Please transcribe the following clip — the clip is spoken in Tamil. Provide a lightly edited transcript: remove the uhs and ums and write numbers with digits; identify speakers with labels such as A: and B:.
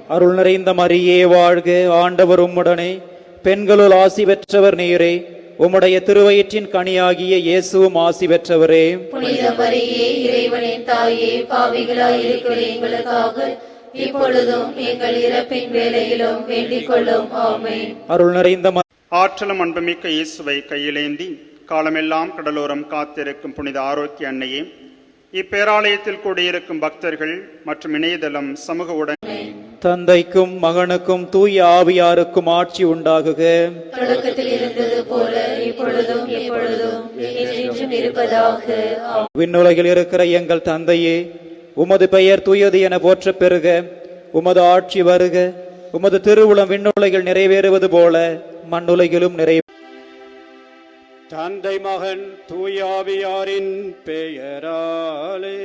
A: அருள் நிறைந்த மரியே வாழ்க, ஆண்டவர் உம்முடனே, பெண்களுள் ஆசி பெற்றவர் நீரே. உம்முடைய திருவயிற்றின் கனியாகிய இயேசுவும் ஆசி பெற்றவரே.
B: புனித மரியே, இறைவனின் தாயே, பாவிகளாய் இருக்கிற எங்களுக்காக இப்பொழுதும் எங்கள் இறப்பின் வேளையிலும் வேண்டிக் கொள்ளும். ஆமென்.
A: அருள் நிறைந்த
C: ஆற்றலும் அன்புமிக்க இயேசுவை கையிலேந்தி காலமெல்லாம் கடலோரம் காத்திருக்கும் புனித ஆரோக்கிய அன்னையே, இப்பேராலயத்தில் கூடியிருக்கும் பக்தர்கள் மற்றும் இணையதளம் சமூக உடன்
A: தந்தைக்கும் மகனுக்கும் தூய ஆவியாருக்கும் ஆட்சி உண்டாகுக.
B: தொடக்கத்தில் இருந்தது போல இப்பொழுதும் எப்பொழுதும் என்றென்றும் இருப்பதாக.
A: விண்ணுலகில் இருக்கிற எங்கள் தந்தையே, உமது பெயர் தூயது என போற்ற பெறுக. உமது ஆட்சி வருக. உமது திருவுளம் விண்ணுலகில் நிறைவேறுவது போல மண்ணுலகிலும்
D: தந்தை மகன் தூயாவியாரின் பெயராலே